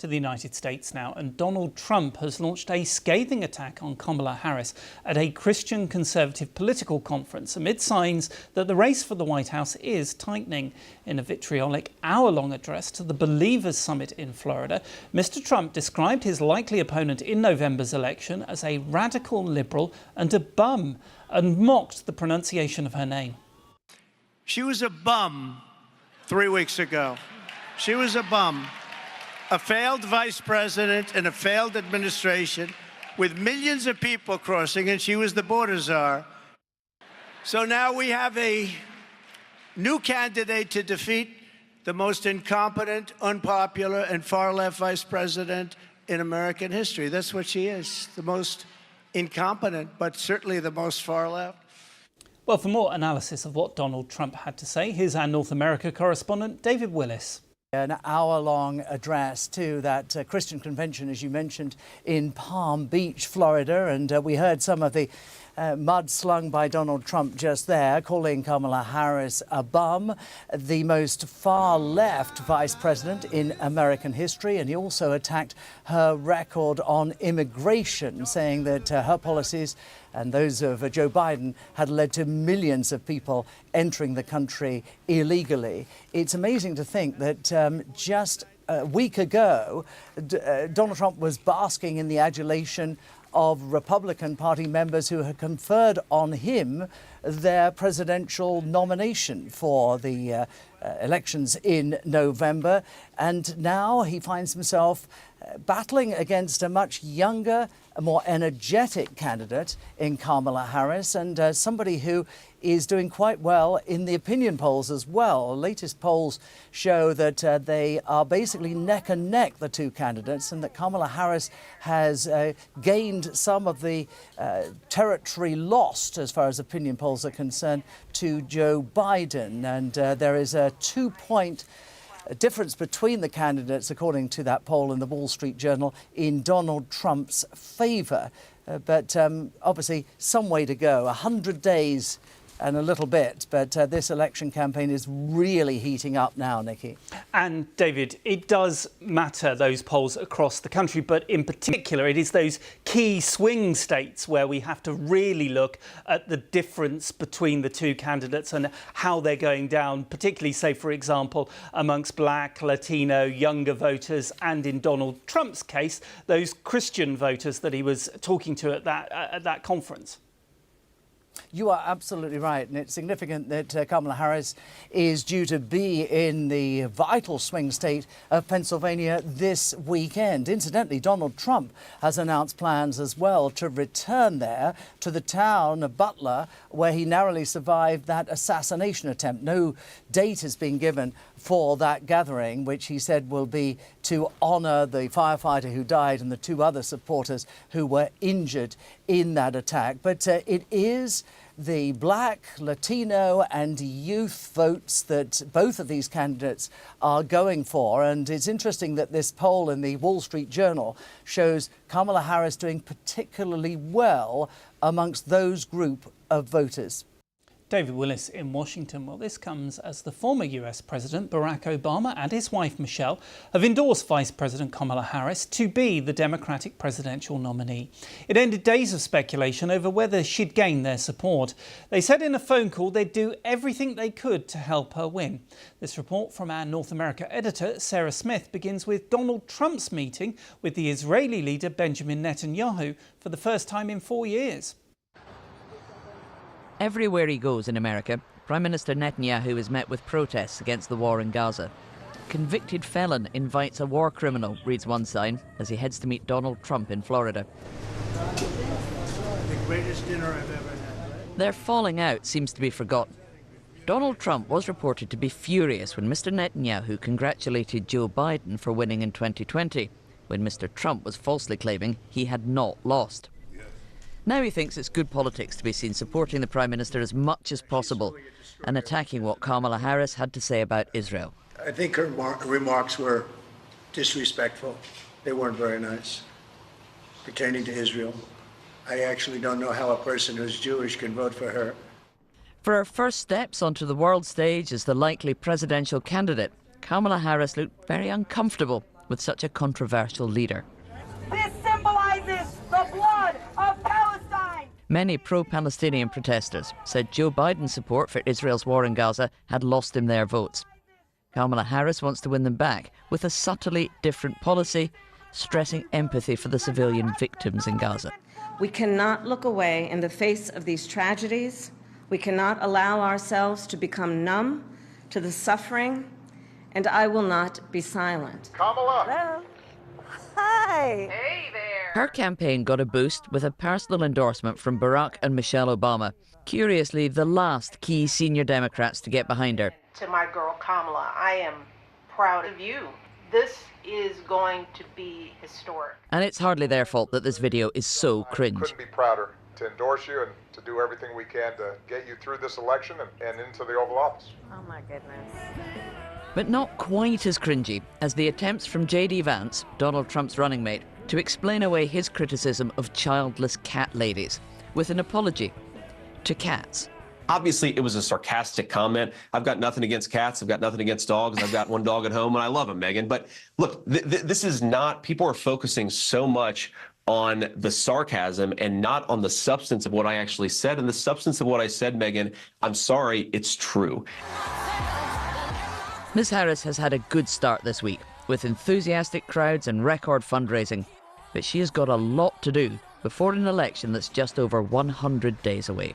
to the United States now, and Donald Trump has launched a scathing attack on Kamala Harris at a Christian conservative political conference amid signs that the race for the White House is tightening. In a vitriolic hour-long address to the Believers Summit in Florida, Mr. Trump described his likely opponent in November's election as a radical liberal and a bum, and mocked the pronunciation of her name. She was a bum 3 weeks ago. She was a bum. A failed vice president in a failed administration with millions of people crossing, and she was the border czar. So now we have a new candidate to defeat the most incompetent, unpopular, and far-left vice president in American history. That's what she is, the most incompetent, but certainly the most far-left. Well, for more analysis of what Donald Trump had to say, here's our North America correspondent, David Willis. An hour-long address to that Christian convention, as you mentioned, in Palm Beach, Florida. And we heard some of the mud slung by Donald Trump just there, calling Kamala Harris a bum, the most far-left vice president in American history. And he also attacked her record on immigration, saying that her policies and those of Joe Biden had led to millions of people entering the country illegally. It's amazing to think that just a week ago, Donald Trump was basking in the adulation of Republican Party members who had conferred on him their presidential nomination for the elections in November. And now he finds himself battling against a much younger, a more energetic candidate in Kamala Harris, and somebody who is doing quite well in the opinion polls as well. Latest polls show that they are basically neck and neck, the two candidates, and that Kamala Harris has gained some of the territory lost, as far as opinion polls are concerned, to Joe Biden. And there is a 2-point difference between the candidates, according to that poll in the Wall Street Journal, in Donald Trump's favour. But obviously some way to go, 100 days and a little bit. But this election campaign is really heating up now, Nikki. And David, it does matter, those polls across the country, but in particular it is those key swing states where we have to really look at the difference between the two candidates and how they're going down, particularly, say, for example, amongst Black, Latino, younger voters, and in Donald Trump's case, those Christian voters that he was talking to at that conference. You are absolutely right, and it's significant that Kamala Harris is due to be in the vital swing state of Pennsylvania this weekend. Incidentally, Donald Trump has announced plans as well to return there to the town of Butler, where he narrowly survived that assassination attempt. No date has been given for that gathering, which he said will be to honour the firefighter who died and the two other supporters who were injured in that attack. But it is the Black, Latino and youth votes that both of these candidates are going for. And it's interesting that this poll in the Wall Street Journal shows Kamala Harris doing particularly well amongst those group of voters. David Willis in Washington. Well, this comes as the former US President Barack Obama and his wife Michelle have endorsed Vice President Kamala Harris to be the Democratic presidential nominee. It ended days of speculation over whether she'd gain their support. They said in a phone call they'd do everything they could to help her win. This report from our North America editor, Sarah Smith, begins with Donald Trump's meeting with the Israeli leader Benjamin Netanyahu for the first time in 4 years. Everywhere he goes in America, Prime Minister Netanyahu is met with protests against the war in Gaza. Convicted felon invites a war criminal, reads one sign, as he heads to meet Donald Trump in Florida. The greatest dinner I've ever had. Their falling out seems to be forgotten. Donald Trump was reported to be furious when Mr. Netanyahu congratulated Joe Biden for winning in 2020, when Mr. Trump was falsely claiming he had not lost. Now he thinks it's good politics to be seen supporting the Prime Minister as much as possible and attacking what Kamala Harris had to say about Israel. I think her remarks were disrespectful. They weren't very nice pertaining to Israel. I actually don't know how a person who's Jewish can vote for her. For her first steps onto the world stage as the likely presidential candidate, Kamala Harris looked very uncomfortable, with such a controversial leader. This symbolizes the blood of Palestine. Many pro-Palestinian protesters said Joe Biden's support for Israel's war in Gaza had lost him their votes. Kamala Harris wants to win them back with a subtly different policy, stressing empathy for the civilian victims in Gaza. We cannot look away in the face of these tragedies. We cannot allow ourselves to become numb to the suffering, and I will not be silent. Kamala! Hello. Hi. Her campaign got a boost with a personal endorsement from Barack and Michelle Obama, curiously the last key senior Democrats to get behind her. To my girl Kamala, I am proud of you. This is going to be historic. And it's hardly their fault that this video is so cringe. Couldn't be prouder to endorse you and to do everything we can to get you through this election and into the Oval Office. Oh my goodness. But not quite as cringy as the attempts from J.D. Vance, Donald Trump's running mate, to explain away his criticism of childless cat ladies with an apology to cats. Obviously, it was a sarcastic comment. I've got nothing against cats. I've got nothing against dogs. I've got one dog at home, and I love him, Megan. But look, this is not, people are focusing so much on the sarcasm and not on the substance of what I actually said. And the substance of what I said, Megan, I'm sorry, it's true. Ms. Harris has had a good start this week, with enthusiastic crowds and record fundraising. But she has got a lot to do before an election that's just over 100 days away.